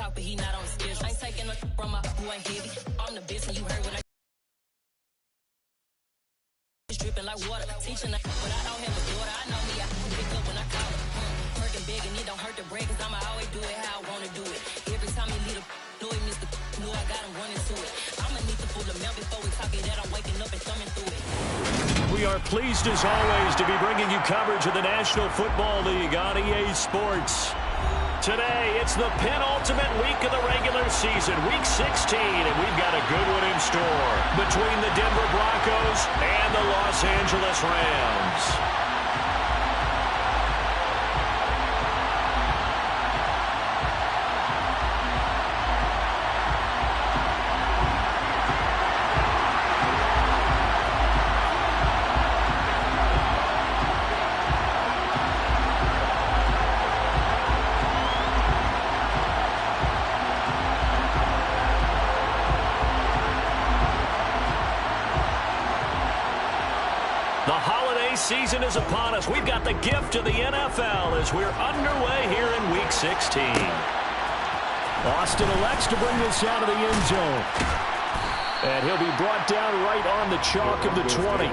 talk, but he not on the schedule. I ain't taking no from my who ain't heavy. I'm the best, and you heard when I dripping like water. Teaching her, but I don't have a daughter. I know me, I can pick up when I call her. Working big, and it don't hurt to break, cause I'ma always do it how I wanna do it. Every time he lead a know it, Mr. Know I got him running to it. I'ma need the full amount before we talk it that I'm waking up and thumbing through it. We are pleased as always to be bringing you coverage of the National Football League on EA Sports. Today, it's the penultimate week of the regular season, week 16, and we've got a good one in store between the Denver Broncos and the Los Angeles Rams. Season is upon us. We've got the gift of the NFL as we're underway here in Week 16. Austin elects to bring this out of the end zone. And he'll be brought down right on the chalk of the 20.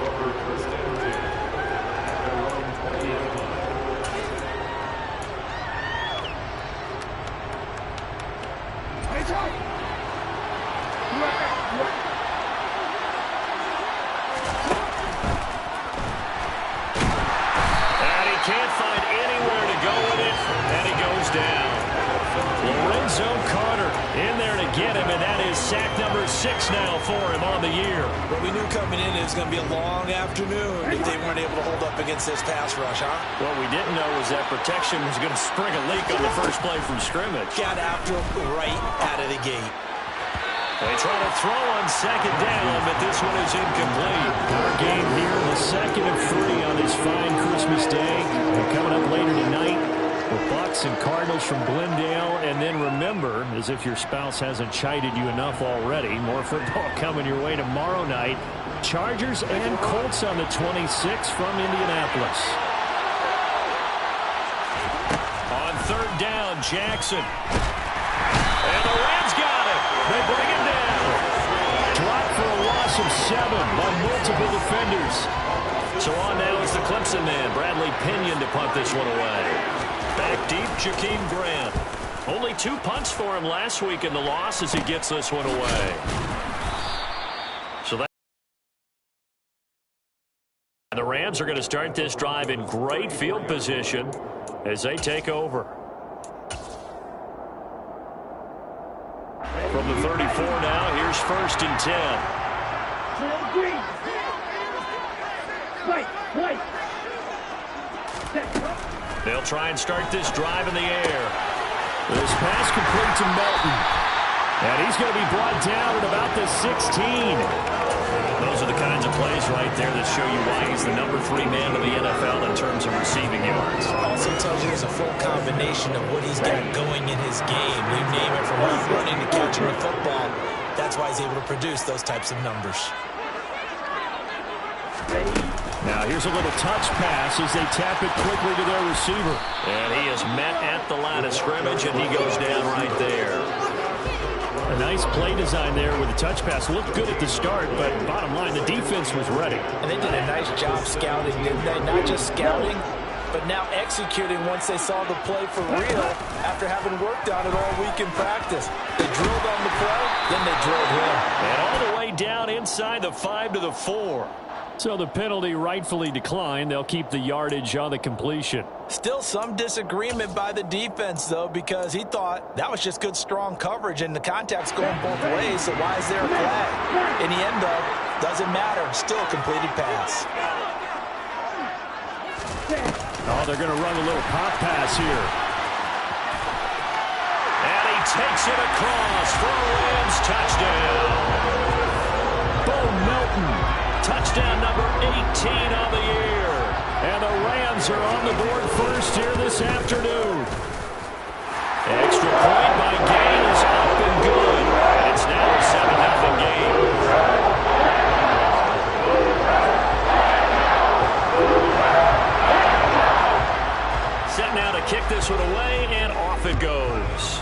Can't find anywhere to go with it, and he goes down. Lorenzo Carter in there to get him, and that is sack number 6 now for him on the year. Well, we knew coming in it was going to be a long afternoon if they weren't able to hold up against this pass rush, huh? What we didn't know was that protection was going to spring a leak on the first play from scrimmage. Got after him right out of the gate. They try to throw on second down, but this one is incomplete. Our game here, the second of 3 on this fine Christmas day. And coming up later tonight, the Bucs and Cardinals from Glendale. And then remember, as if your spouse hasn't chided you enough already, more football coming your way tomorrow night. Chargers and Colts on the 26th from Indianapolis. On third down, Jackson. And the Rams got it. They bring it down. Dropped for a loss of 7 by multiple defenders. So on now is the Clemson man, Bradley Pinion, to punt this one away. Back deep, Jakeem Grant. Only 2 punts for him last week in the loss as he gets this one away. So the Rams are going to start this drive in great field position as they take over. From the 34 now, here's 1st and 10. They'll try and start this drive in the air. This pass complete to Melton. And he's going to be brought down at about the 16. Those are the kinds of plays right there that show you why he's the number 3 man of the NFL in terms of receiving yards. Also tells you there's a full combination of what he's got going in his game. You name it, from running to catching the football. That's why he's able to produce those types of numbers. Now here's a little touch pass as they tap it quickly to their receiver. And he is met at the line of scrimmage, and he goes down right there. A nice play design there with a touch pass. Looked good at the start, but bottom line, the defense was ready. And they did a nice job scouting, didn't they? Not just scouting, but now executing once they saw the play for real after having worked on it all week in practice. They drilled on the play, then they drilled him. And all the way down inside the 5 to the 4. So the penalty rightfully declined. They'll keep the yardage on the completion. Still some disagreement by the defense, though, because he thought that was just good, strong coverage, and the contact's going both ways, so why is there a flag? In the end, though, doesn't matter. Still a completed pass. Oh, they're going to run a little pop pass here. And he takes it across for a Rams touchdown. Bo Melton. Touchdown number 18 on the year. And the Rams are on the board first here this afternoon. Extra point by Gain is up and good. And it's now a 7-0 game. Set now to kick this one away, and off it goes.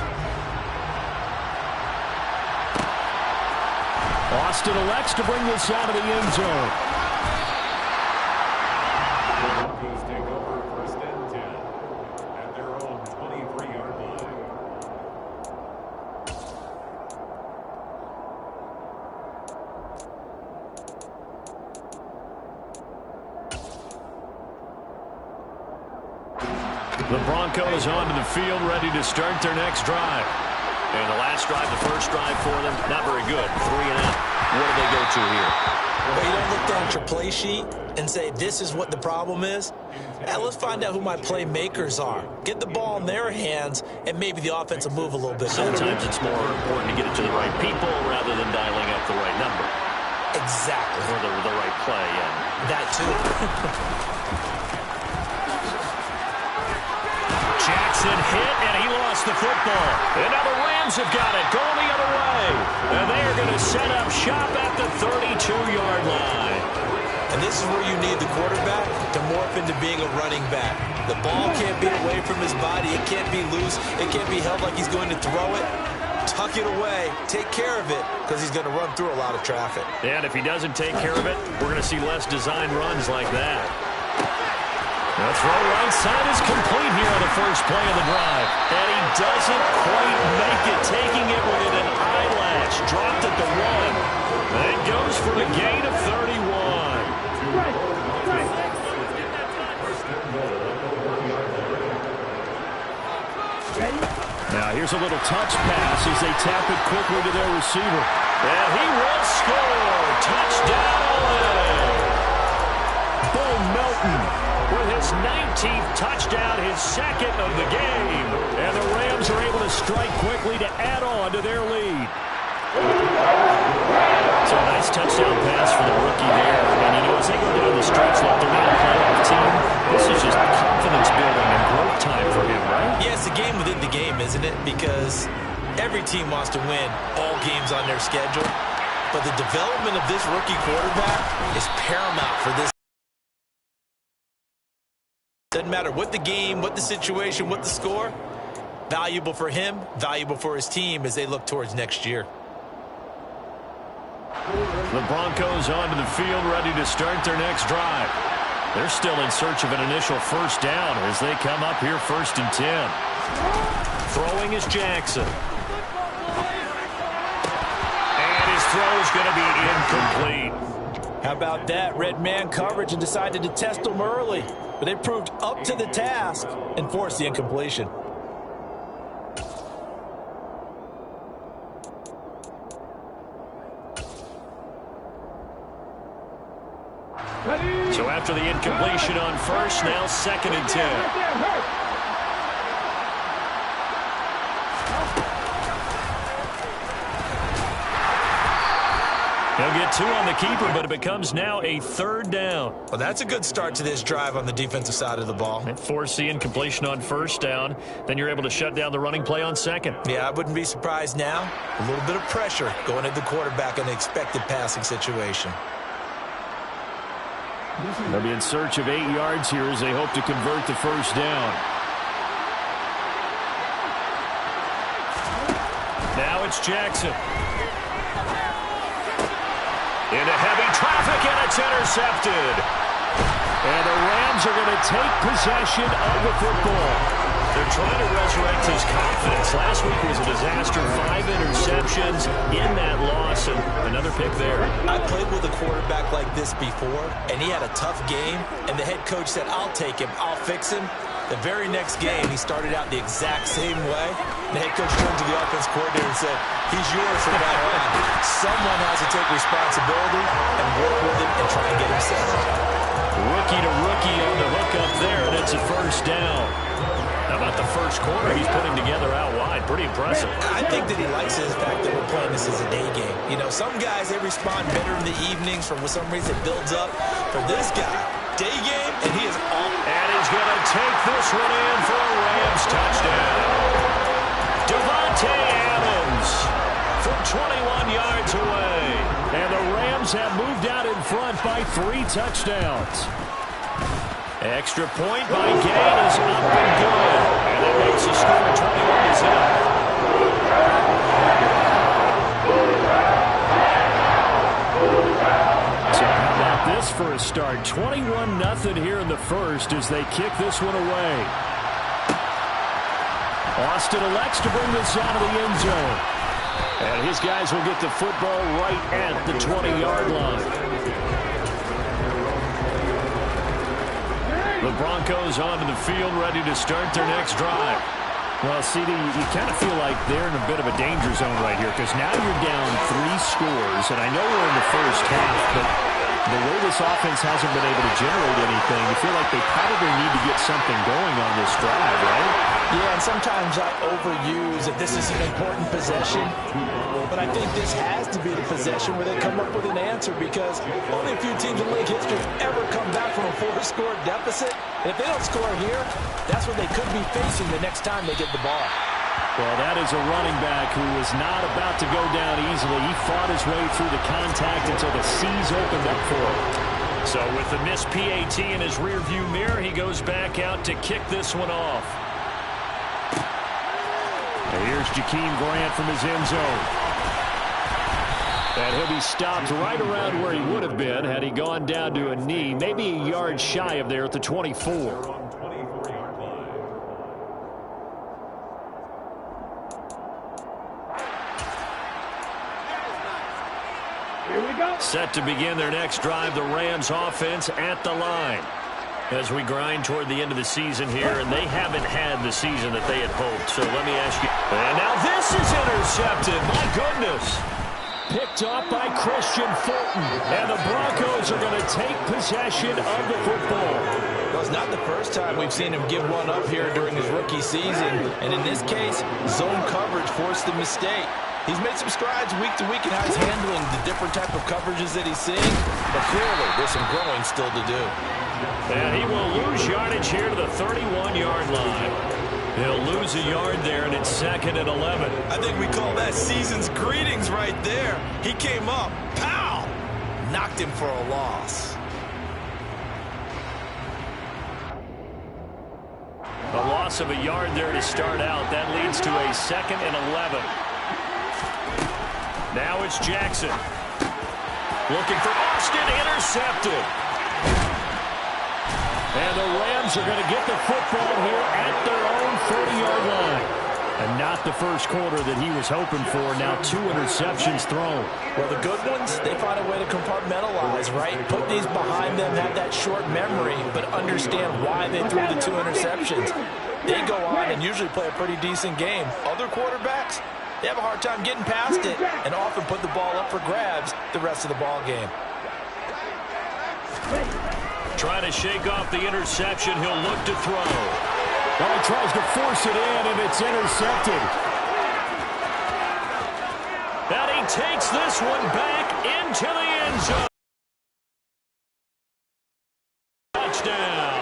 to bring this out of the end zone. Broncos take over first and 10 at their own 23-yard line. The Broncos onto the field, ready to start their next drive. And the last drive, the first drive for them, not very good. 3 and out. What do they go to here? Well, you don't look down at your play sheet and say, this is what the problem is. Let's find out who my playmakers are. Get the ball in their hands, and maybe the offense will move a little bit better. Sometimes it's more important to get it to the right people rather than dialing up the right number. Exactly. Or the right play, yeah. That too. Jackson hit, and he lost the football. And now the Rams have got it, going the other way. And they are going to set up shop at the 32-yard line. And this is where you need the quarterback to morph into being a running back. The ball can't be away from his body. It can't be loose. It can't be held like he's going to throw it. Tuck it away. Take care of it, because he's going to run through a lot of traffic. And if he doesn't take care of it, we're going to see less design runs like that. The throw right side is complete here on the first play of the drive. And he doesn't quite make it, taking it within an eyelash. Dropped at the 1. And goes for a gain of 31. Now here's a little touch pass as they tap it quickly to their receiver. And he will score. Touchdown. Bo Melton with his 19th touchdown, his second of the game. And the Rams are able to strike quickly to add on to their lead. So a nice touchdown pass for the rookie there. And, you know, as they go down the stretch like they're not a playoff team, this is just confidence building and growth time for him, right? Yeah, it's a game within the game, isn't it? Because every team wants to win all games on their schedule. But the development of this rookie quarterback is paramount for this. Doesn't matter what the game, what the situation, what the score. Valuable for him, valuable for his team as they look towards next year. The Broncos onto the field, ready to start their next drive. They're still in search of an initial first down as they come up here first and 10. Throwing is Jackson. And his throw is going to be incomplete. How about that? Red man coverage and decided to test them early. But they proved up to the task and forced the incompletion. So after the incompletion on first, now second and 10. He'll get 2 on the keeper, but it becomes now a third down. Well, that's a good start to this drive on the defensive side of the ball. And force the incompletion on first down. Then you're able to shut down the running play on second. Yeah, I wouldn't be surprised now. A little bit of pressure going at the quarterback in the expected passing situation. They'll be in search of 8 yards here as they hope to convert the first down. Now it's Jackson. Into heavy traffic, and it's intercepted. And the Rams are going to take possession of the football. They're trying to resurrect his confidence. Last week was a disaster. 5 interceptions in that loss, and another pick there. I played with a quarterback like this before, and he had a tough game, and the head coach said, I'll take him, I'll fix him. The very next game, he started out the exact same way. The head coach turned to the offense coordinator and said, he's yours from now on. Someone has to take responsibility and work with him and try and get him settled. Rookie to rookie on the hook up there, and it's a first down. How about the first quarter he's putting together out wide? Pretty impressive. I think that he likes the fact that we're playing this as a day game. You know, some guys, they respond better in the evenings. For some reason, it builds up. For this guy, day game, and he is on. And he's going to take this one in for a Rams touchdown. Devontae Adams from 21 yards away. And the Rams have moved out in front by 3 touchdowns. Extra point by Gain is up and good. And that makes the score 21 to 0. loss for a start. 21-0 here in the first as they kick this one away. Austin elects to bring this out of the end zone. And his guys will get the football right at the 20-yard line. The Broncos onto the field, ready to start their next drive. Well, CD, you kind of feel like they're in a bit of a danger zone right here because now you're down 3 scores, and I know we're in the first half, but the way this offense hasn't been able to generate anything, you feel like they probably need to get something going on this drive, right? Yeah, and sometimes I overuse that this is an important possession, but I think this has to be the possession where they come up with an answer because only a few teams in league history ever come back from a 4-score deficit. And if they don't score here, that's what they could be facing the next time they get the ball. Well, that is a running back who is not about to go down easily. He fought his way through the contact until the C's opened up for him. So with the missed PAT in his rearview mirror, he goes back out to kick this one off. And here's Jakeem Grant from his end zone. And he'll be stopped right around where he would have been had he gone down to a knee, maybe a yard shy of there at the 24. Set to begin their next drive, the Rams offense at the line. As we grind toward the end of the season here, and they haven't had the season that they had hoped. So let me ask you. And now this is intercepted. My goodness. Picked up by Christian Fulton. And the Broncos are going to take possession of the football. Well, it's not the first time we've seen him give one up here during his rookie season. And in this case, zone coverage forced the mistake. He's made some strides week to week in how he's handling the different type of coverages that he's seeing. But clearly, there's some growing still to do. And he will lose yardage here to the 31-yard line. He'll lose a yard there, and it's 2nd and 11. I think we call that season's greetings right there. He came up, pow! Knocked him for a loss. A loss of a yard there to start out. That leads to a 2nd and 11. Now it's Jackson. Looking for Austin, intercepted. And the Rams are going to get the football here at their own 40-yard line. And not the first quarter that he was hoping for. Now 2 interceptions thrown. Well, the good ones, they find a way to compartmentalize, right? Put these behind them, have that short memory, but understand why they threw the 2 interceptions. They go on and usually play a pretty decent game. Other quarterbacks, they have a hard time getting past it and often put the ball up for grabs the rest of the ball game. Trying to shake off the interception. He'll look to throw. Well, he tries to force it in, and it's intercepted. And he takes this one back into the end zone. Touchdown.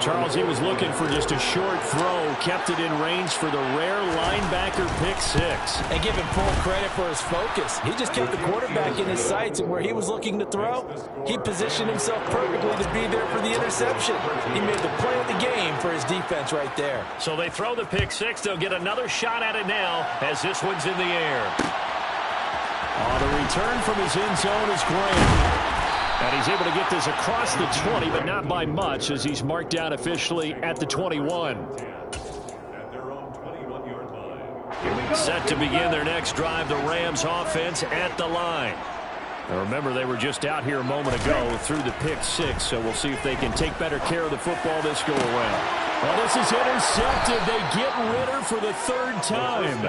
Charles, he was looking for just a short throw, kept it in range for the rare linebacker pick 6. And give him full credit for his focus. He just kept the quarterback in his sights, and where he was looking to throw, he positioned himself perfectly to be there for the interception. He made the play of the game for his defense right there. So they throw the pick 6. They'll get another shot at it now as this one's in the air. The return from his end zone is Grant. And he's able to get this across the 20, but not by much, as he's marked down officially at the 21. Set to begin their next drive, the Rams offense at the line. Now remember, they were just out here a moment ago through the pick 6, so we'll see if they can take better care of the football this go-around. Well, this is intercepted. They get Ritter for the 3rd time.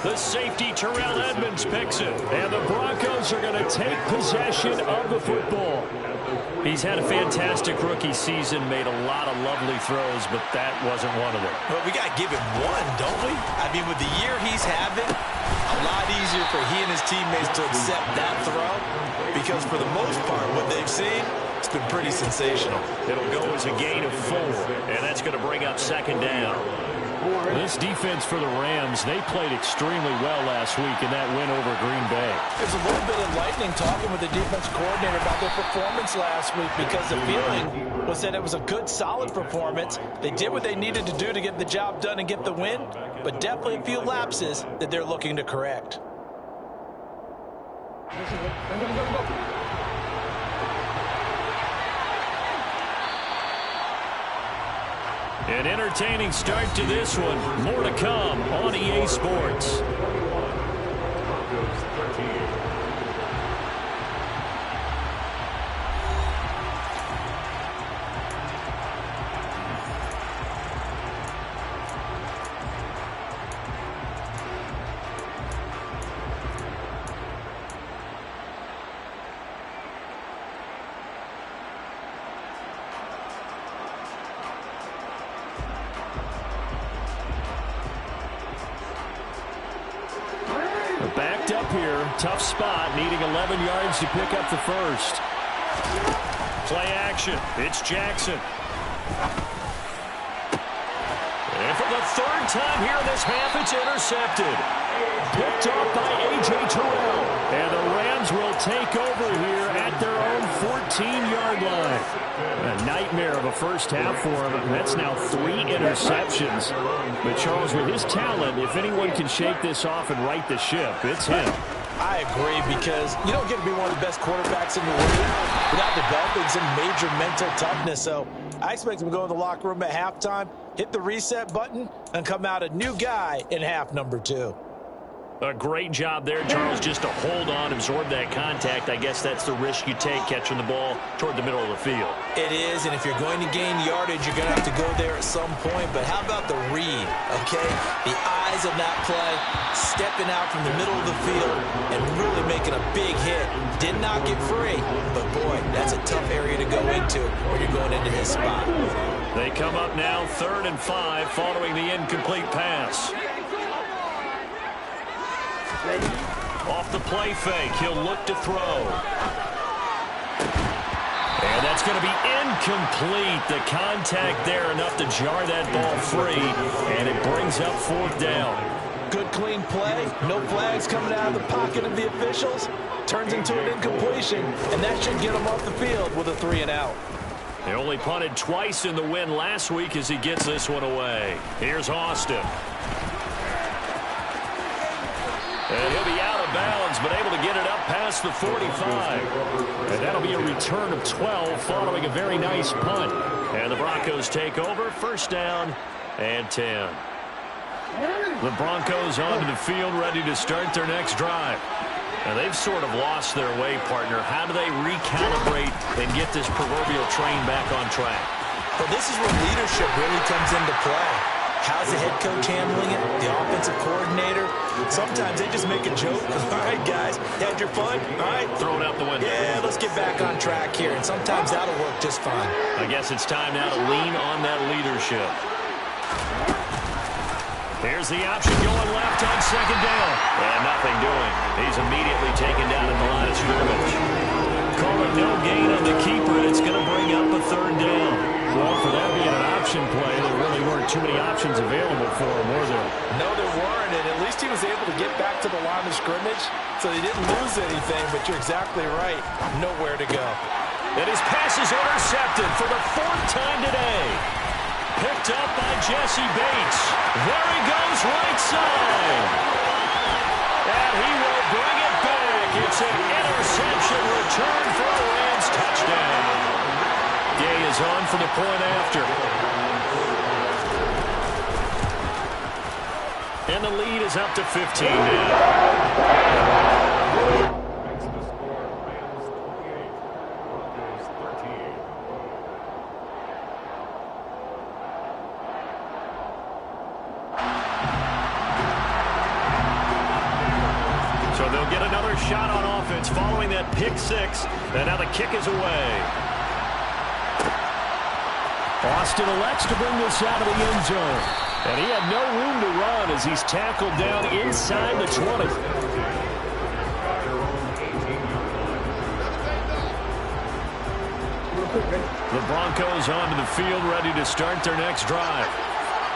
The safety, Terrell Edmonds, picks it. And the Broncos are going to take possession of the football. He's had a fantastic rookie season, made a lot of lovely throws, but that wasn't one of them. Well, we got to give him one, don't we? I mean, with the year he's having, a lot easier for he and his teammates to accept that throw because for the most part, what they've seen, it's been pretty sensational. It'll go as a gain of 4, and that's going to bring up 2nd down. This defense for the Rams, they played extremely well last week in that win over Green Bay. There's a little bit enlightening talking with the defense coordinator about their performance last week because the feeling was that it was a good, solid performance. They did what they needed to do to get the job done and get the win, but definitely a few lapses that they're looking to correct. An entertaining start to this one. More to come on EA Sports. Broncos 13. Backed up here. Tough spot. Needing 11 yards to pick up the first. Play action. It's Jackson. And for the third time here in this half, it's intercepted. Picked off by A.J. Terrell. And the Rams will take over here at their own 14-yard line. A nightmare of a first half for him. That's now 3 interceptions. But Charles, with his talent, if anyone can shake this off and right the ship, it's him. I agree, because you don't get to be one of the best quarterbacks in the league without developing some major mental toughness. So I expect him to go in the locker room at halftime, hit the reset button, and come out a new guy in half number 2. A great job there, Charles, just to hold on, absorb that contact. I guess that's the risk you take, catching the ball toward the middle of the field. It is, and if you're going to gain yardage, you're going to have to go there at some point. But how about the read, okay? The eyes of that play, stepping out from the middle of the field and really making a big hit. Did not get free, but boy, that's a tough area to go into when you're going into his spot. They come up now 3rd and 5 following the incomplete pass. Off the play fake, he'll look to throw. And that's going to be incomplete. The contact there enough to jar that ball free, and it brings up 4th down. Good clean play, no flags coming out of the pocket of the officials. Turns into an incompletion, and that should get him off the field with a 3 and out. They only punted twice in the win last week as he gets this one away. Here's Austin. And he'll be out of bounds, but able to get it up past the 45. And that'll be a return of 12 following a very nice punt. And the Broncos take over, 1st down and 10. The Broncos onto the field, ready to start their next drive. Now, they've sort of lost their way, partner. How do they recalibrate and get this proverbial train back on track? Well, this is where leadership really comes into play. How's the head coach handling it? The offensive coordinator? Sometimes they just make a joke. All right, guys, had your fun? All right. Throw it out the window. Yeah, let's get back on track here. And sometimes that'll work just fine. I guess it's time now to lean on that leadership. Here's the option going left on 2nd down. And nothing doing. He's immediately taken down at the line of scrimmage. Call it no gain on the keeper, and it's going to bring up a 3rd down. Well, for that being an option play, there really weren't too many options available for him, were there? No, there weren't, and at least he was able to get back to the line of scrimmage, so he didn't lose anything, but you're exactly right. Nowhere to go. And his pass is intercepted for the 4th time today. Picked up by Jesse Bates. There he goes, right side. And he will bring it back. It's an interception return for a Rams touchdown. Gay is on for the point after. And the lead is up to 15 now. That's the score. Rams 28, Broncos 13. So they'll get another shot on offense following that pick 6. And now the kick is away. Austin elects to bring this out of the end zone. And he had no room to run as he's tackled down inside the 20. The Broncos onto the field, ready to start their next drive.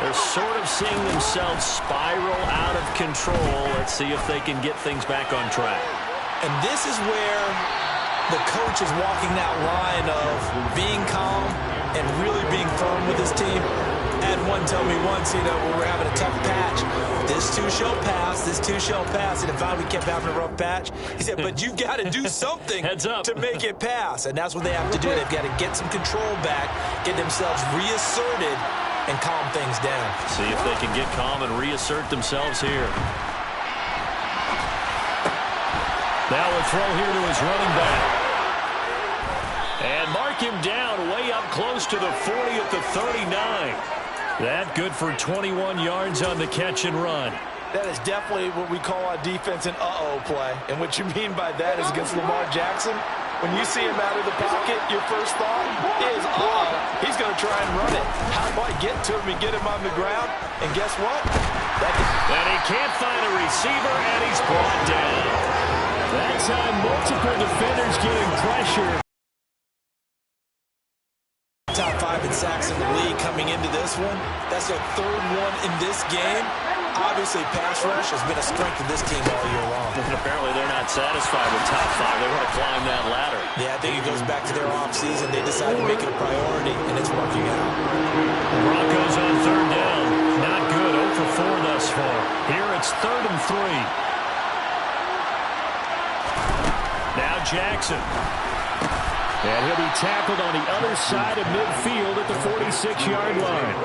They're sort of seeing themselves spiral out of control. Let's see if they can get things back on track. And this is where the coach is walking that line of being calm and really being firm with his team. I had one tell me once, when we were having a tough patch, this too shall pass, this too shall pass. And if we kept having a rough patch, he said, but you've got to do something to make it pass. And that's what they have to do. They've got to get some control back, get themselves reasserted, and calm things down. See if they can get calm and reassert themselves here. Now a throw here to his running back. And mark him down way up close to the 40 at the 39. That good for 21 yards on the catch and run. That is definitely what we call a defense an uh-oh play. And what you mean by that is against Lamar Jackson, when you see him out of the pocket, your first thought is, uh-oh, he's going to try and run it. How do I get to him and get him on the ground? And guess what? And he can't find a receiver, and he's brought down. That time, multiple defenders getting pressure. Top 5 in sacks in the league coming into this one. That's their third one in this game. Obviously, pass rush has been a strength of this team all year long. And apparently they're not satisfied with top 5. They want to climb that ladder. Yeah, I think it goes back to their offseason. They decided to make it a priority, and it's working out. The Broncos on third down. Not good. 0 for 4 thus far. Here it's 3rd and 3. Now Jackson. And he'll be tackled on the other side of midfield at the 46-yard line.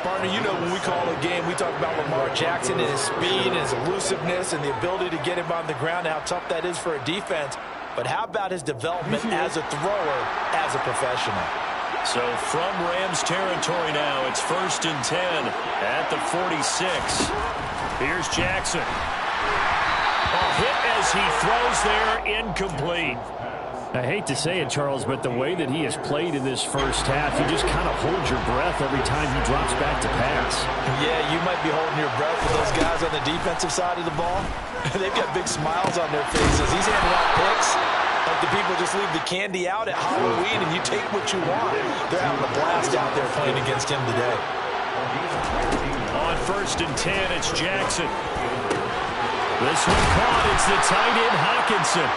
Partner, when we call a game, we talk about Lamar Jackson and his speed and his elusiveness and the ability to get him on the ground, how tough that is for a defense. But how about his development as a thrower, as a professional? So from Rams territory now, it's 1st and 10 at the 46. Here's Jackson. A hit as he throws there, incomplete. I hate to say it, Charles, but the way that he has played in this first half, you just kind of hold your breath every time he drops back to pass. Yeah, you might be holding your breath with those guys on the defensive side of the ball. They've got big smiles on their faces. He's handing out picks like the people just leave the candy out at Halloween and you take what you want. They're having a blast out there playing against him today. On 1st and 10, it's Jackson. This one caught. It's the tight end, Hockenson.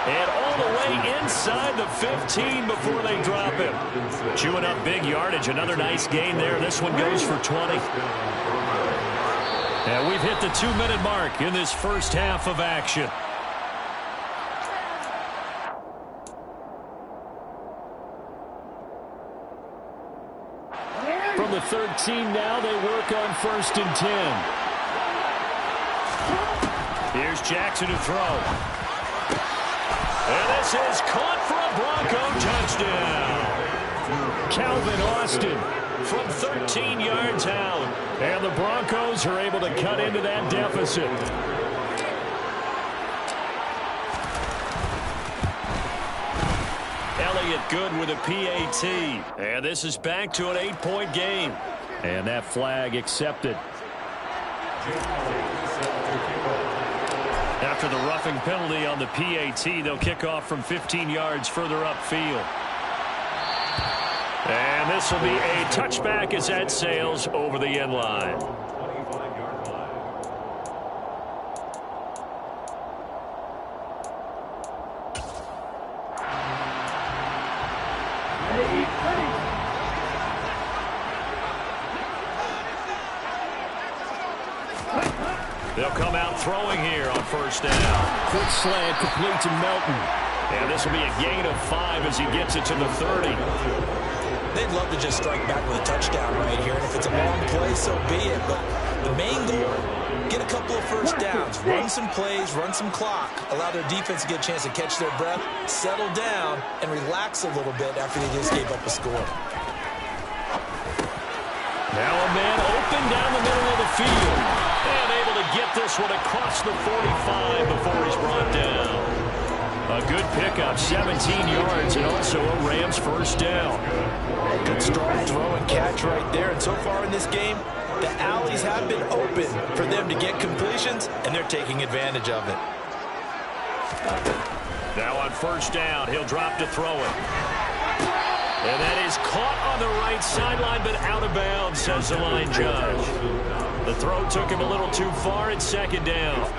And all the way inside the 15 before they drop him. Chewing up big yardage. Another nice gain there. This one goes for 20. And we've hit the 2-minute mark in this first half of action. From the 13 now, they work on 1st and 10. Here's Jackson to throw. And this is caught for a Bronco touchdown. Calvin Austin from 13 yards out. And the Broncos are able to cut into that deficit. Elliott good with a PAT. And this is back to an 8-point game. And that flag accepted. After the roughing penalty on the PAT, they'll kick off from 15 yards further upfield. And this will be a touchback as that sails over the end line. They'll come out throwing here on 1st down. Quick slant complete to Melton. And this will be a gain of 5 as he gets it to the 30. They'd love to just strike back with a touchdown right here. And if it's a long play, so be it. But the main goal, get a couple of first downs. Run some plays, run some clock. Allow their defense to get a chance to catch their breath, settle down, and relax a little bit after they just gave up a score. Now a man open down the middle of the field. And able to get this one across the 45 before he's brought down. A good pickup, 17 yards, and also a Rams first down. Good strong throw and catch right there. And so far in this game, the alleys have been open for them to get completions, and they're taking advantage of it. Now on 1st down, he'll drop to throw it. And that is caught on the right sideline, but out of bounds, says the line judge. The throw took him a little too far. It's 2nd down.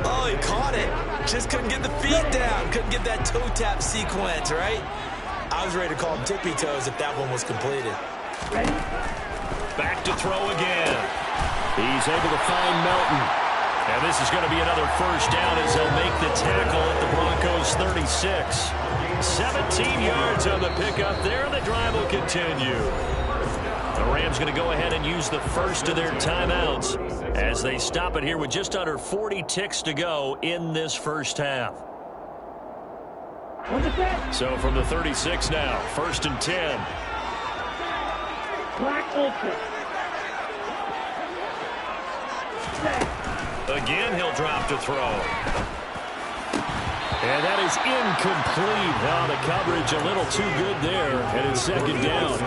Oh, he caught it. Just couldn't get the feet down. Couldn't get that toe tap sequence, right? I was ready to call him tippy toes if that one was completed. Back to throw again. He's able to find Melton. And this is going to be another first down as they'll make the tackle at the Broncos 36. 17 yards on the pickup there, and the drive will continue. The Rams going to go ahead and use the first of their timeouts as they stop it here with just under 40 ticks to go in this first half. So from the 36 now, 1st and 10. Again, he'll drop to throw. And that is incomplete. Oh, the coverage a little too good there, and it's 2nd down.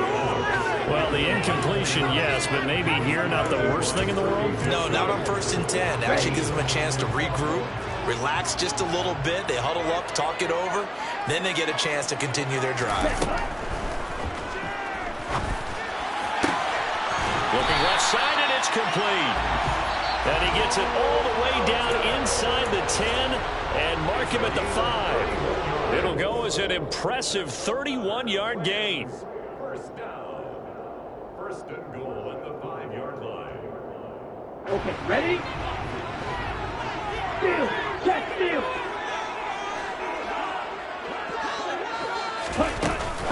Well, the incompletion, yes, but maybe here not the worst thing in the world? No, not on 1st and 10. Actually gives them a chance to regroup, relax just a little bit. They huddle up, talk it over. Then they get a chance to continue their drive. Looking left side, and it's complete. And he gets it all the way down inside the 10 and mark him at the 5. It'll go as an impressive 31-yard gain. First down. 1st and goal at the 5-yard line. Okay, ready? Steal! Check, steal!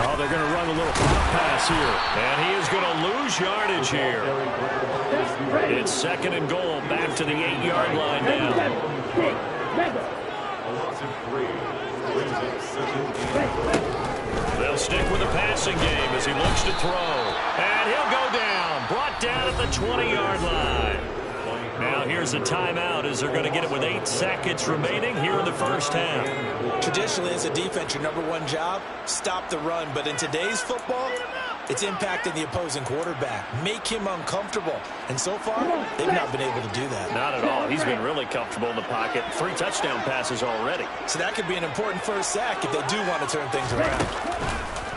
Oh, they're going to run a little pop pass here. And he is going to lose yardage here. It's 2nd and goal, back to the 8-yard line now. A loss of 3. Brings up 17. They'll stick with the passing game as he looks to throw. And he'll go down. Brought down at the 20-yard line. Now here's a timeout as they're going to get it with 8 seconds remaining here in the first half. Traditionally, as a defense, your #1 job, stop the run. But in today's football, it's impacting the opposing quarterback. Make him uncomfortable. And so far, they've not been able to do that. Not at all. He's been really comfortable in the pocket. 3 touchdown passes already. So that could be an important first sack if they do want to turn things around.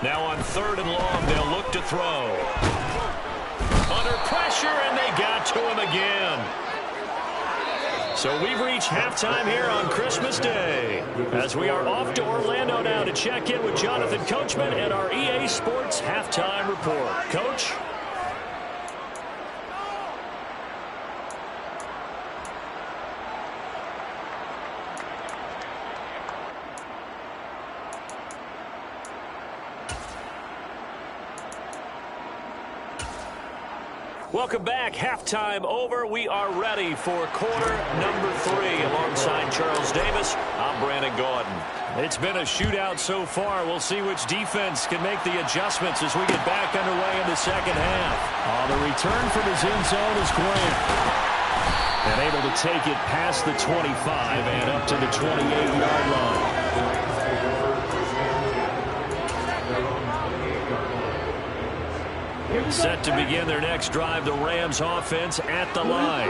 Now on 3rd and long, they'll look to throw. Under pressure, and they got to him again. So we've reached halftime here on Christmas Day as we are off to Orlando now to check in with Jonathan Coachman and our EA Sports Halftime Report. Coach? Welcome back. Halftime over. We are ready for quarter number 3. Alongside Charles Davis, I'm Brandon Gaudin. It's been a shootout so far. We'll see which defense can make the adjustments as we get back underway in the second half. The return from his end zone is Grant. And able to take it past the 25 and up to the 28-yard line. Set to begin their next drive, the Rams offense at the line.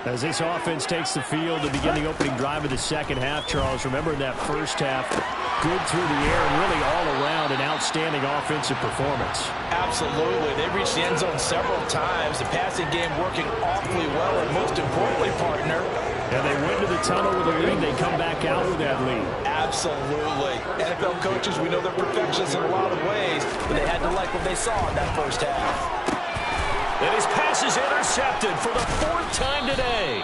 As this offense takes the field to begin the opening drive of the second half, Charles, remember in that first half, good through the air and really all around an outstanding offensive performance. Absolutely. They reached the end zone several times. The passing game working awfully well, and most importantly, partner. And they went to the tunnel with a lead. They come back out with that lead. Absolutely. NFL coaches, we know they're perfectionists in a lot of ways, but they had to like what they saw in that first half. And his pass is intercepted for the 4th time today.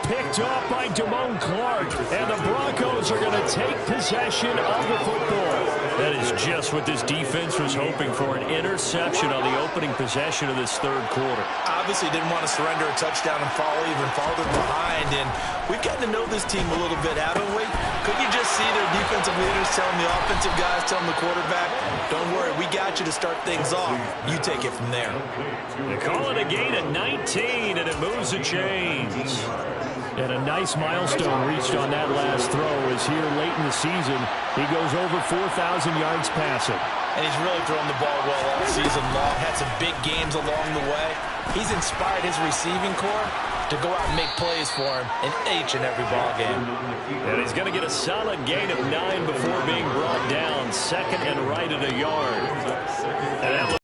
Picked off by Damone Clark, and the Broncos are going to take possession of the football. That is just what this defense was hoping for, an interception on the opening possession of this 3rd quarter. Obviously didn't want to surrender a touchdown and fall even farther behind, and we've gotten to know this team a little bit, haven't we? Could you just see their defensive leaders telling the offensive guys, telling the quarterback, don't worry, we got you to start things off. You take it from there. They call it a gain of 19, and it moves the chains. And a nice milestone reached on that last throw as here late in the season, he goes over 4,000 yards passing. And he's really thrown the ball well all season long, had some big games along the way. He's inspired his receiving corps to go out and make plays for him in each and every ball game. And he's going to get a solid gain of 9 before being brought down, 2nd and right at a yard. And that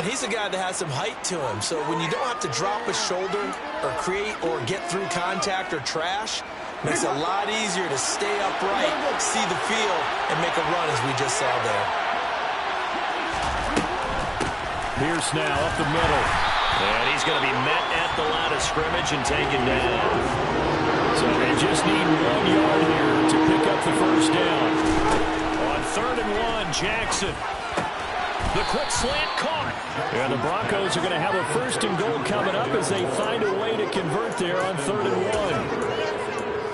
he's a guy that has some height to him, so when you don't have to drop a shoulder or create or get through contact or trash, makes it a lot easier to stay upright, see the field, and make a run as we just saw there. Pierce now up the middle. And he's going to be met at the line of scrimmage and taken down. So they just need 1 yard here to pick up the first down. On 3rd and 1, Jackson. The quick slant caught. And the Broncos are going to have a 1st and goal coming up as they find a way to convert there on 3rd and 1.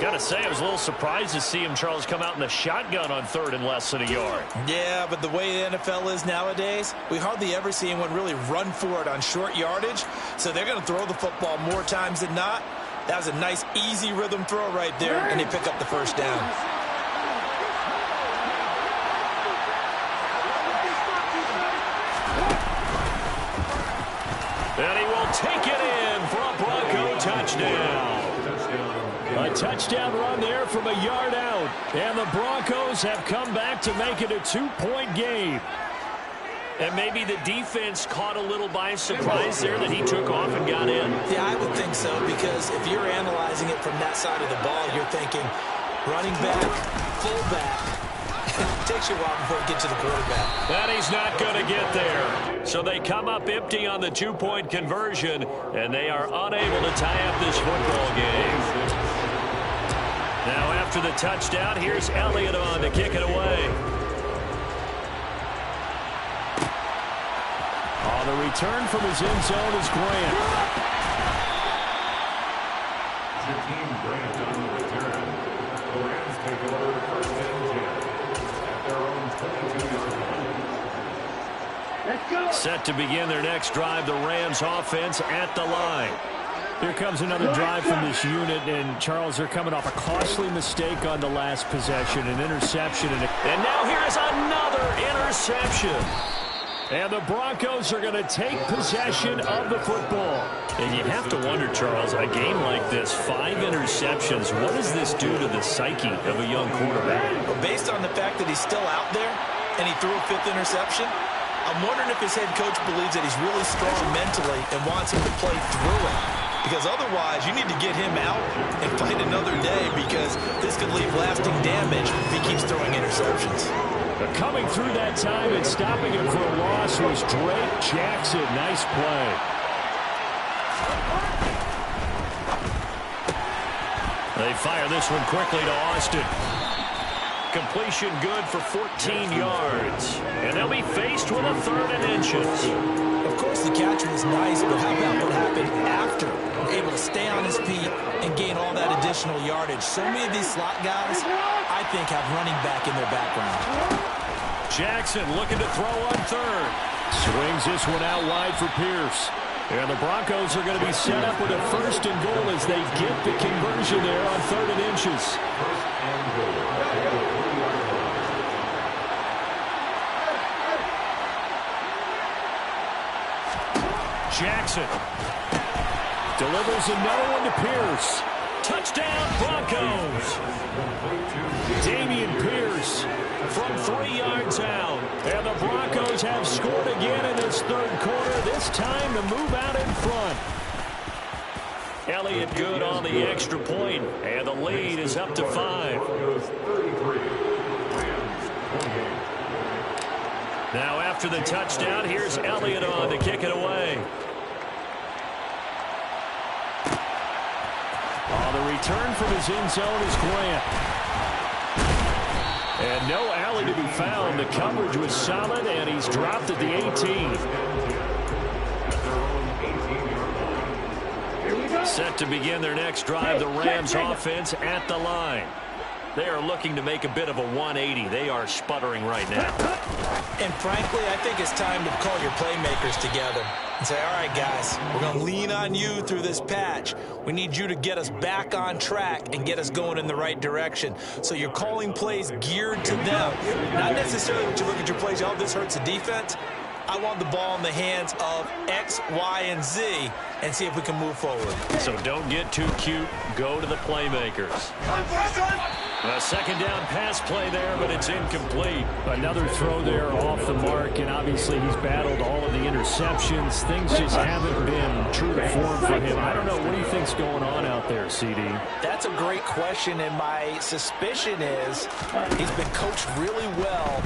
Got to say, I was a little surprised to see him, Charles, come out in the shotgun on 3rd and less than a yard. Yeah, but the way the NFL is nowadays, we hardly ever see anyone really run for it on short yardage. So they're going to throw the football more times than not. That was a nice, easy rhythm throw right there, and they pick up the first down. And he will take it in for a Bronco touchdown. A touchdown run there from a yard out. And the Broncos have come back to make it a 2-point game. And maybe the defense caught a little by surprise there that he took off and got in. Yeah, I would think so, because if you're analyzing it from that side of the ball, you're thinking running back, fullback. It takes you a while before you get to the quarterback. And he's not going to get there. So they come up empty on the 2-point conversion, and they are unable to tie up this football game. Now after the touchdown, here's Elliott on to kick it away. On the return from his end zone is Grant. Shaquem Grant on the return. The Rams take over 1st and 10 at their own 22-yard line. Let's go. Set to begin their next drive, the Rams offense at the line. Here comes another drive from this unit, and Charles, they're coming off a costly mistake on the last possession, an interception. And now here is another interception. And the Broncos are going to take possession of the football. And you have to wonder, Charles, a game like this, 5 interceptions, what does this do to the psyche of a young quarterback? Well, based on the fact that he's still out there and he threw a 5th interception, I'm wondering if his head coach believes that he's really strong mentally and wants him to play through it. Because otherwise, you need to get him out and fight another day, because this could leave lasting damage if he keeps throwing interceptions. But coming through that time and stopping him for a loss was Drake Jackson. Nice play. They fire this one quickly to Austin. Completion good for 14 yards. And they'll be faced with a 3rd and inches. Of course, the catch was nice, but how about what happened after? Able to stay on his feet and gain all that additional yardage. So many of these slot guys, I think, have running back in their background. Jackson looking to throw on 3rd. Swings this one out wide for Pierce. And the Broncos are going to be set up with a 1st and goal as they get the conversion there on 3rd and inches. 1st and goal. Jackson delivers another one to Pierce. Touchdown, Broncos. Damian Pierce from 3 yards out. And the Broncos have scored again in this 3rd quarter, this time to move out in front. Elliott good on the extra point, and the lead is up to 5. Now after the touchdown, here's Elliott on to kick it away. On the return from his end zone is Grant. And no alley to be found. The coverage was solid, and he's dropped at the 18. Set to begin their next drive, the Rams offense at the line. They are looking to make a bit of a 180. They are sputtering right now. And frankly, I think it's time to call your playmakers together and say, all right, guys, we're going to lean on you through this patch. We need you to get us back on track and get us going in the right direction. So you're calling plays geared to them. Not necessarily that you look at your plays, oh, this hurts the defense. I want the ball in the hands of X, Y, and Z and see if we can move forward. So don't get too cute. Go to the playmakers. A second down pass play there, but it's incomplete. Another throw there off the mark, and obviously he's battled all of the interceptions. Things just haven't been true to form for him. I don't know. What do you think's going on out there, CD? That's a great question, and my suspicion is he's been coached really well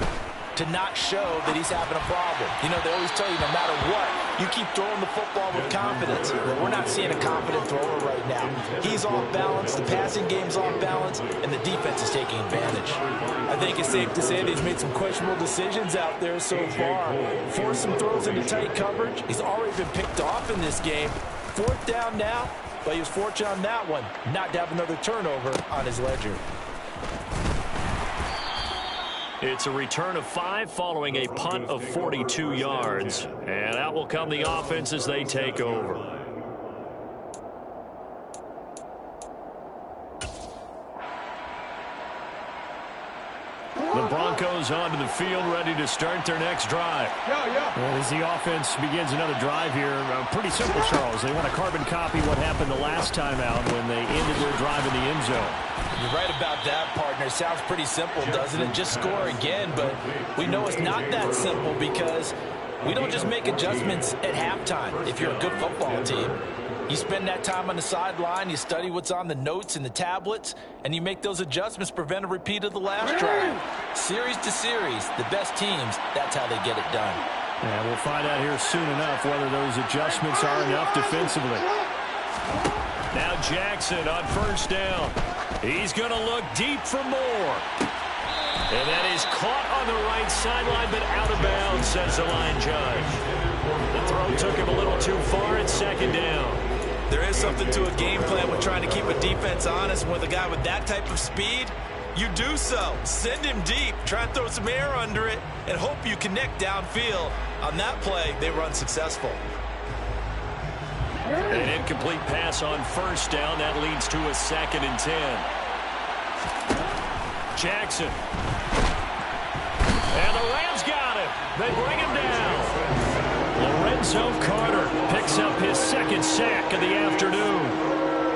to not show that he's having a problem. You know, they always tell you no matter what, you keep throwing the football with confidence. Well, we're not seeing a confident thrower right now. He's off balance, the passing game's off balance, and the defense is taking advantage. I think it's safe to say that he's made some questionable decisions out there so far. Forced some throws into tight coverage. He's already been picked off in this game. 4th down now, but he was fortunate on that one not to have another turnover on his ledger. It's a return of 5 following a punt of 42 yards. And out will come the offense as they take over. The Broncos onto the field, ready to start their next drive. Well, as the offense begins another drive here, pretty simple, Charles. They want to carbon copy what happened the last time out when they ended their drive in the end zone. You're right about that, partner. Sounds pretty simple, doesn't it? Just score again, but we know it's not that simple because we don't just make adjustments at halftime if you're a good football team. You spend that time on the sideline, you study what's on the notes and the tablets, and you make those adjustments to prevent a repeat of the last drive. Series to series, the best teams, that's how they get it done. And we'll find out here soon enough whether those adjustments are enough defensively. Now Jackson on 1st down. He's going to look deep for more. And that is caught on the right sideline, but out of bounds, says the line judge. The throw took him a little too far at 2nd down. There is something to a game plan with trying to keep a defense honest. With a guy with that type of speed, you do so. Send him deep, try and throw some air under it, and hope you connect downfield. On that play, they were unsuccessful. An incomplete pass on 1st down. That leads to a 2nd and 10. Jackson. And the Rams got him. They bring him down. Lorenzo Carter picks up his 2nd sack of the afternoon.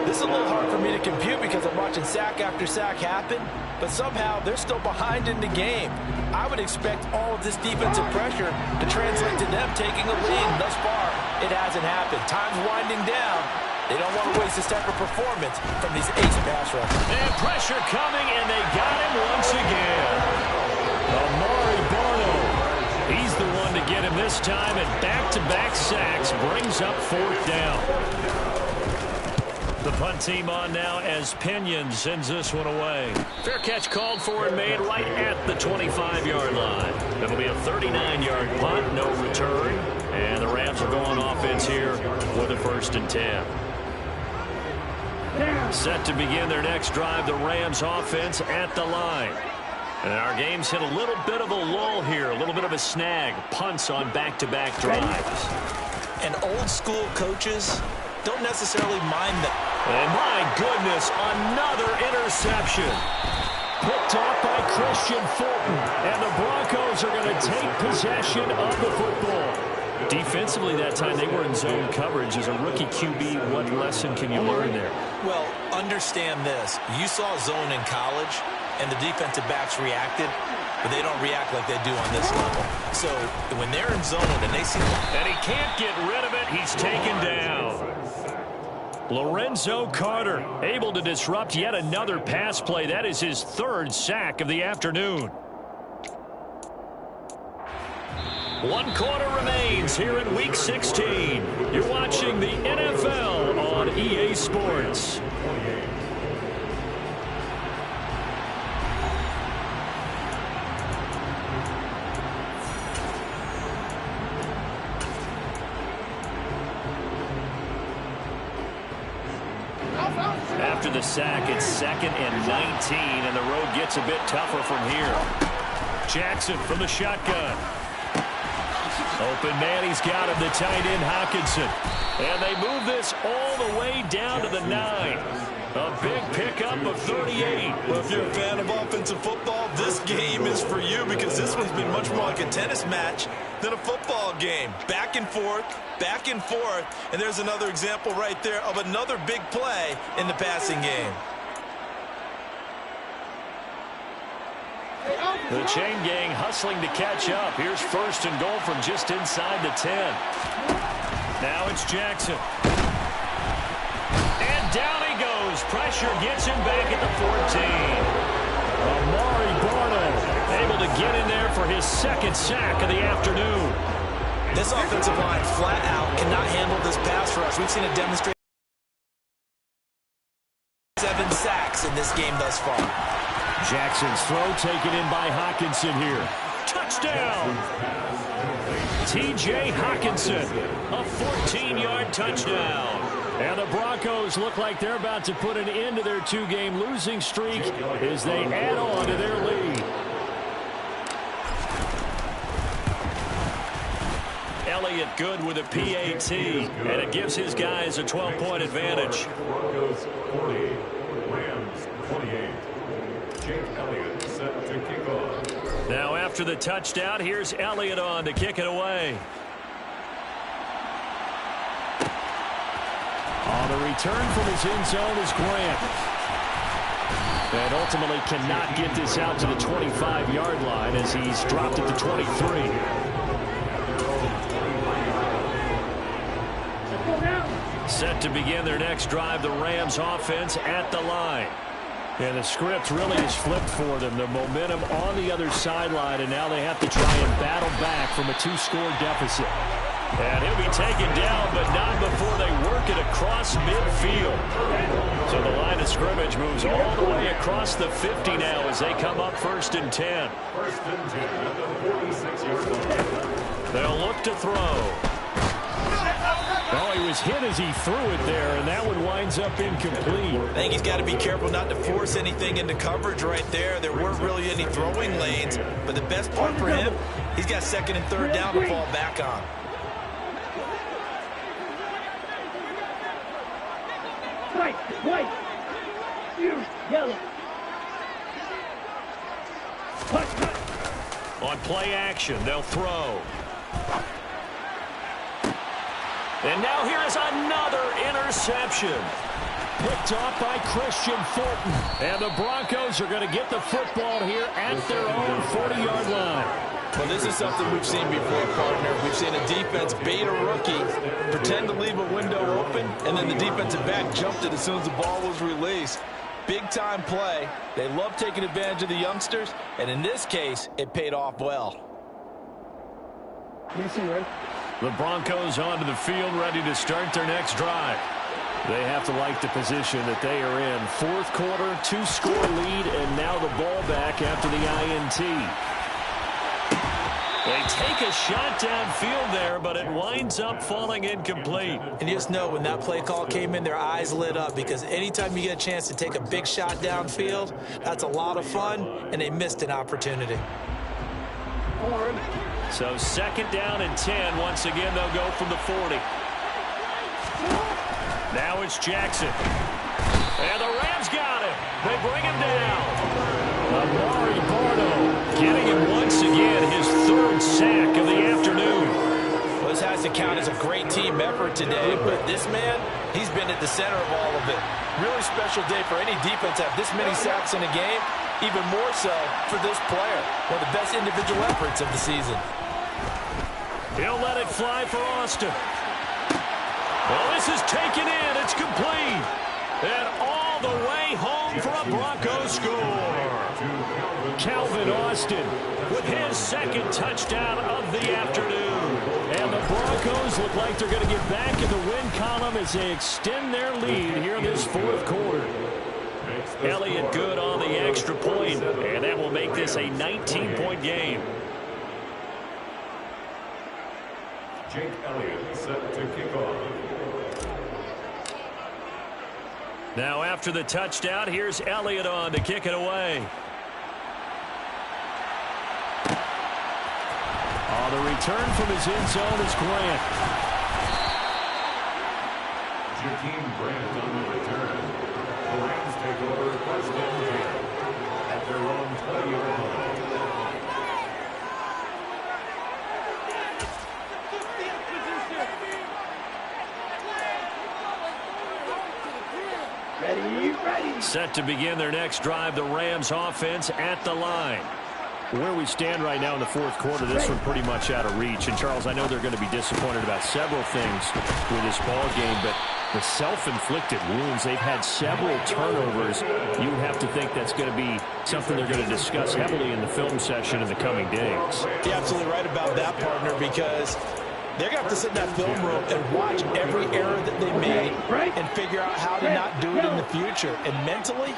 This is a little hard for me to compute because I'm watching sack after sack happen, but somehow they're still behind in the game. I would expect all of this defensive pressure to translate to them taking a lead. Thus far, it hasn't happened. Time's winding down. They don't want to waste this type of performance from these ace pass rushers. And pressure coming, and they got him once again. Amari Barno. He's the one to get him this time, and back-to-back sacks brings up 4th down. The punt team on now as Pinion sends this one away. Fair catch called for and made right at the 25-yard line. It'll be a 39-yard punt, no return. And the Rams will go on offense here with a 1st and 10. Set to begin their next drive, the Rams offense at the line. And our game's hit a little bit of a lull here, a little bit of a snag. Punts on back-to-back drives. And old-school coaches don't necessarily mind that. And my goodness, another interception. Picked off by Christian Fulton. And the Broncos are going to take possession of the football. Defensively that time, they were in zone coverage. As a rookie QB, what lesson can you learn there? Well, understand this. You saw zone in college, and the defensive backs reacted, but they don't react like they do on this level. So when they're in zone and they see... And he can't get rid of it. He's taken down. Lorenzo Carter able to disrupt yet another pass play. That is his 3rd sack of the afternoon. 1 quarter remains here in Week 16. You're watching the NFL on EA Sports. After the sack, it's 2nd and 19, and the road gets a bit tougher from here. Jackson from the shotgun. Open man, he's got him, the tight end Hockenson. And they move this all the way down to the 9. A big pickup of 38. Well, if you're a fan of offensive football, this game is for you because this one's been much more like a tennis match than a football game. Back and forth, and there's another example right there of another big play in the passing game. The chain gang hustling to catch up. Here's 1st and goal from just inside the 10. Now it's Jackson. And down he goes. Pressure gets him back at the 14. Amari Barno able to get in there for his second sack of the afternoon. This offensive line flat out cannot handle this pass rush. We've seen it demonstrate 7 sacks in this game thus far. Jackson's throw taken in by Hockenson here. Touchdown! T.J. Hockenson, a 14-yard touchdown. And the Broncos look like they're about to put an end to their 2-game losing streak as they add on to their lead. Elliott good with a PAT, and it gives his guys a 12-point advantage. Broncos 40, Rams 28. Jake Elliott set to kick off. Now after the touchdown, here's Elliott on to kick it away. On the return from his end zone is Grant. And ultimately cannot get this out to the 25-yard line as he's dropped at the 23. Set to begin their next drive, the Rams offense at the line. And the script really has flipped for them. The momentum on the other sideline, and now they have to try and battle back from a 2-score deficit. And he'll be taken down, but not before they work it across midfield. So the line of scrimmage moves all the way across the 50 now as they come up 1st and 10. 1st and 10 at the 46-yard line. They'll look to throw. Oh, he was hit as he threw it there, and that one winds up incomplete. I think he's got to be careful not to force anything into coverage right there. There weren't really any throwing lanes, but the best part for him, he's got 2nd and 3rd down to fall back on. White, yellow. On play action, they'll throw. And now here is another interception. Picked off by Christian Fulton. And the Broncos are going to get the football here at their own 40-yard line. Well, this is something we've seen before, partner. We've seen a defense bait a rookie, pretend to leave a window open, and then the defensive back jumped it as soon as the ball was released. Big-time play. They love taking advantage of the youngsters, and in this case, it paid off well. The Broncos onto the field, ready to start their next drive. They have to like the position that they are in. 4th quarter, 2-score lead, and now the ball back after the INT. They take a shot downfield there, but it winds up falling incomplete. And you just know when that play call came in, their eyes lit up, because anytime you get a chance to take a big shot downfield, that's a lot of fun, and they missed an opportunity. So 2nd down and 10. Once again, they'll go from the 40. Now it's Jackson. And the Rams got him. They bring him down. Amari Barno getting him once again, his 3rd sack of the afternoon. Well, this has to count as a great team effort today, but this man, he's been at the center of all of it. Really special day for any defense to have this many sacks in a game, even more so for this player. One of the best individual efforts of the season. He'll let it fly for Austin. Well, this is taken in. It's complete. And all the way home for a Broncos score. Calvin Austin with his 2nd touchdown of the afternoon. And the Broncos look like they're going to get back in the win column as they extend their lead here in this 4th quarter. Elliott good on the extra point, and that will make this a 19-point game. Jake Elliott set to kick off. Now after the touchdown, here's Elliott on to kick it away. On the return from his end zone is Grant. Jakeem Grant on the return. The Rams take over 1st and 10 at their own 20-yard line. Ready. Set to begin their next drive, the Rams offense at the line. Where we stand right now in the 4th quarter, this one pretty much out of reach. And, Charles, I know they're going to be disappointed about several things with this ball game, but The self-inflicted wounds, they've had several turnovers. You have to think that's going to be something they're going to discuss heavily in the film session in the coming days. You're absolutely right about that, partner, because they're going to have to sit in that film room and watch every error that they made and figure out how to not do it in the future. And mentally,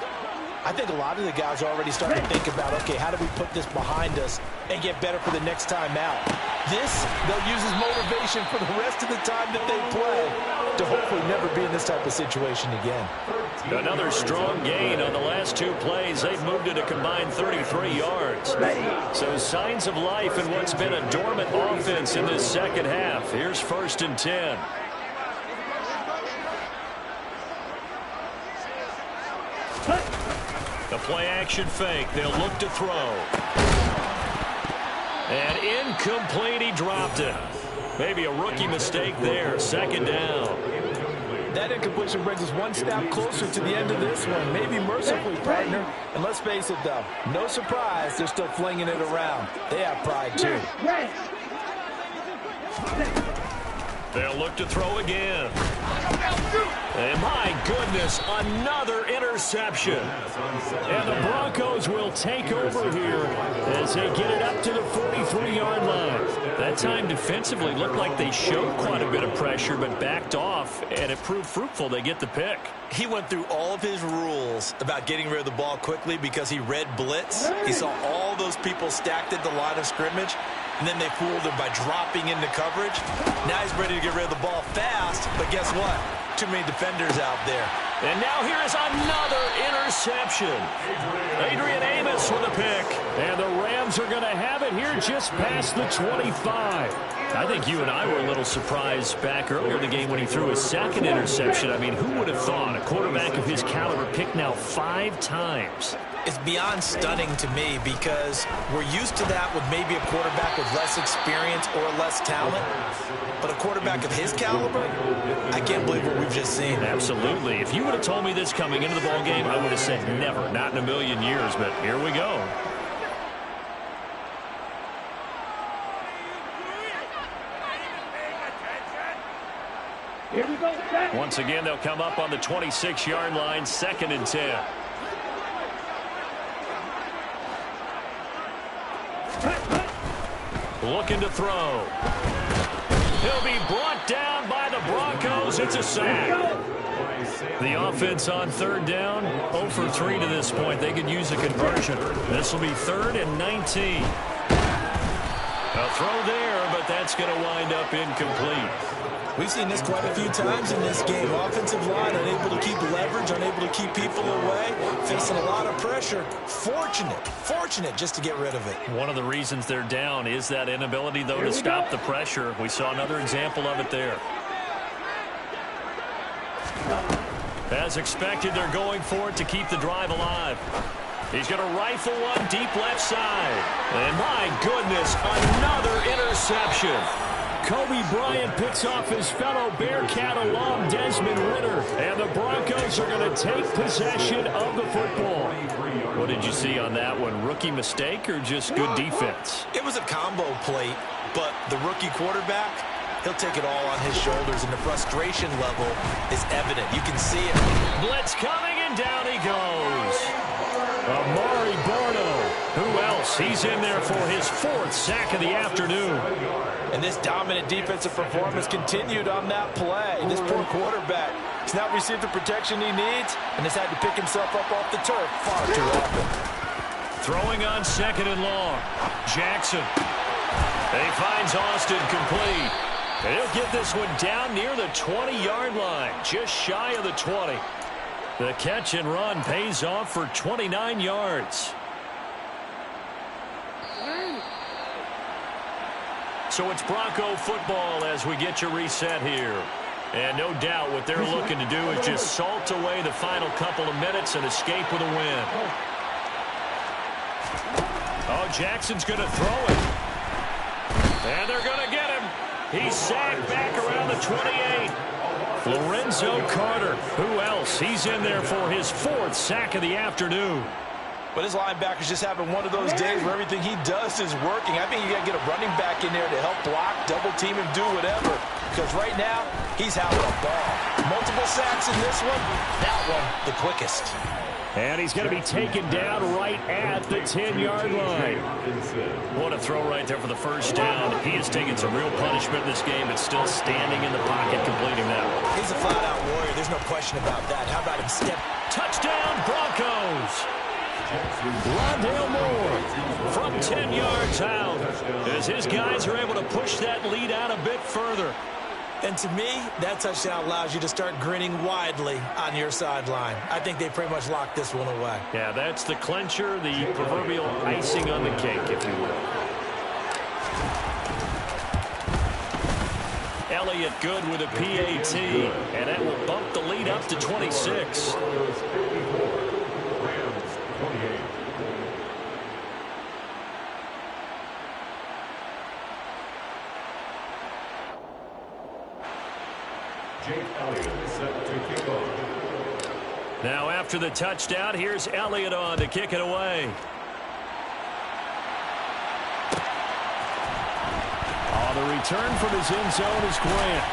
I think a lot of the guys are already starting to think about, okay, how do we put this behind us and get better for the next time out? This, they'll use as motivation for the rest of the time that they play to hopefully never be in this type of situation again. Another strong gain on the last two plays. They've moved it a combined 33 yards. So signs of life in what's been a dormant offense in this second half. Here's 1st and 10. The play-action fake. They'll look to throw. And incomplete. He dropped it. Maybe a rookie mistake there. 2nd down. That incompletion brings us one step closer to the end of this one. Maybe mercifully, partner. And let's face it, though, no surprise they're still flinging it around. They have pride, too. They'll look to throw again. And my goodness, another interception. And the Broncos will take over here as they get it up to the 43-yard line. That time defensively looked like they showed quite a bit of pressure but backed off, and it proved fruitful. They get the pick. He went through all of his rules about getting rid of the ball quickly because he read blitz. He saw all those people stacked at the line of scrimmage, and then they fooled him by dropping into coverage. Now he's ready to get rid of the ball fast, but guess what? Too many defenders out there. And now here is another interception. Adrian Amos with a pick. And the Rams are going to have it here just past the 25. I think you and I were a little surprised back earlier in the game when he threw his 2nd interception. I mean, who would have thought a quarterback of his caliber picked now 5 times? It's beyond stunning to me because we're used to that with maybe a quarterback with less experience or less talent. But a quarterback of his caliber, I can't believe what we've just seen. Absolutely. If you would have told me this coming into the ballgame, I would have said never, not in a million years. But here we go. Here we go, Jack. Once again, they'll come up on the 26-yard line, 2nd and 10. Looking to throw. He'll be brought down by the Broncos. It's a sack. The offense on 3rd down, 0 for 3 to this point. They could use a conversion. This will be 3rd and 19. A throw there, but that's going to wind up incomplete. We've seen this quite a few times in this game. Offensive line unable to keep leverage, unable to keep people away, facing a lot of pressure. Fortunate just to get rid of it. One of the reasons they're down is that inability, though, to stop the pressure. We saw another example of it there. As expected, they're going for it to keep the drive alive. He's going to rifle one deep left side. And my goodness, another interception. Kobe Bryant picks off his fellow Bearcat alum Desmond Ridder. And the Broncos are going to take possession of the football. What did you see on that one? Rookie mistake or just good defense? It was a combo plate, but the rookie quarterback, he'll take it all on his shoulders, and the frustration level is evident. You can see it. Blitz coming, and down he goes. Amari Barno. Who else? He's in there for his 4th sack of the afternoon. And this dominant defensive performance continued on that play. This poor quarterback has not received the protection he needs and has had to pick himself up off the turf far too often. Throwing on 2nd and long. Jackson. And he finds Austin complete. And he'll get this one down near the 20-yard line, just shy of the 20. The catch and run pays off for 29 yards. So it's Bronco football as we get you reset here. And no doubt what they're looking to do is just salt away the final couple of minutes and escape with a win. Oh, Jackson's going to throw it. And they're going to get him. He's sacked back around the 28. Lorenzo Carter. Who else? He's in there for his 4th sack of the afternoon. But his linebacker's just having one of those days where everything he does is working. I think you got to get a running back in there to help block, double team him, do whatever. Because right now, he's having a ball. Multiple sacks in this one. That one, the quickest. And he's going to be taken down right at the 10-yard line. What a throw right there for the first down. He has taken some real punishment in this game, but still standing in the pocket completing that one. He's a flat-out warrior. There's no question about that. How about him step? Touchdown, Broncos! Rondale Moore from 10 yards out as his guys are able to push that lead out a bit further. And to me, that touchdown allows you to start grinning widely on your sideline. I think they pretty much locked this one away. Yeah, that's the clincher, the proverbial icing on the cake, if you will. Elliott good with a PAT, and that will bump the lead up to 26. Now after the touchdown, here's Elliott on to kick it away. The return from his end zone is Grant.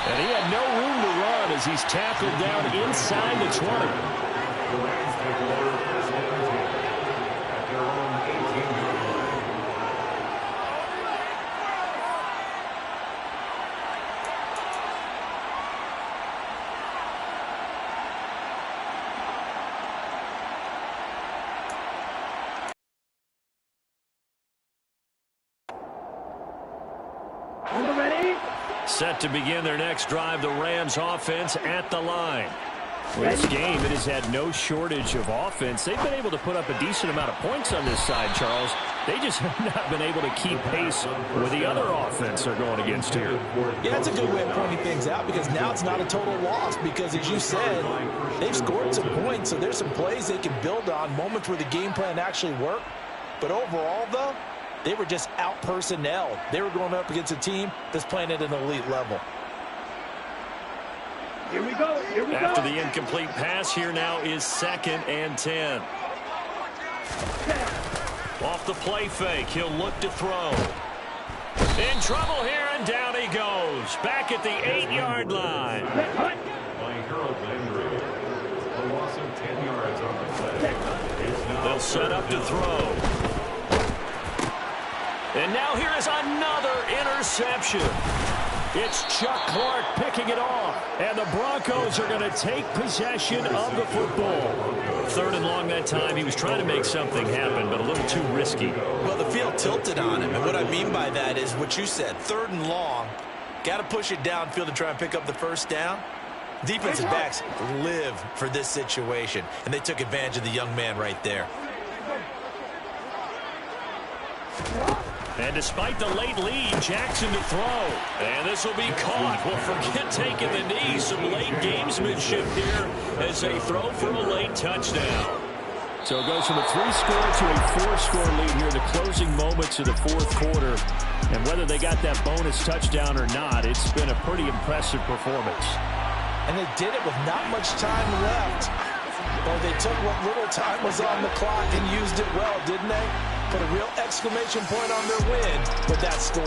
And he had no room to run as he's tackled down inside the 20. The Rams take over first and 10 at their own 18-yard line. Set to begin their next drive, the Rams offense at the line. Well, this game, it has had no shortage of offense. They've been able to put up a decent amount of points on this side, Charles. They just have not been able to keep pace with the other offense they're going against here. Yeah, that's a good way of pointing things out because now it's not a total loss because, as you said, they've scored some points, so there's some plays they can build on, moments where the game plan actually worked. But overall, though, they were just out-personnel. They were going up against a team that's playing at an elite level. Here we go. Here we After go. the incomplete pass, here now is 2nd and 10. Off the play fake, he'll look to throw. In trouble here, and down he goes. Back at the 8-yard line. By Harold Landry. A loss of 10 yards on the play. They'll set up to throw. And now here is another interception. It's Chuck Clark picking it off. And the Broncos are going to take possession of the football. 3rd and long that time. He was trying to make something happen, but a little too risky. Well, the field tilted on him, and what I mean by that is what you said, 3rd and long. Got to push it downfield to try and pick up the first down. Defensive backs live for this situation, and they took advantage of the young man right there. And despite the late lead, Jackson to throw. And this will be caught. Well, forget taking the knee. Some late gamesmanship here as they throw for a late touchdown. So it goes from a 3-score to a 4-score lead here in the closing moments of the 4th quarter. And whether they got that bonus touchdown or not, it's been a pretty impressive performance. And they did it with not much time left. Well, they took what little time was on the clock and used it well, didn't they? Put a real exclamation point on their win with that score.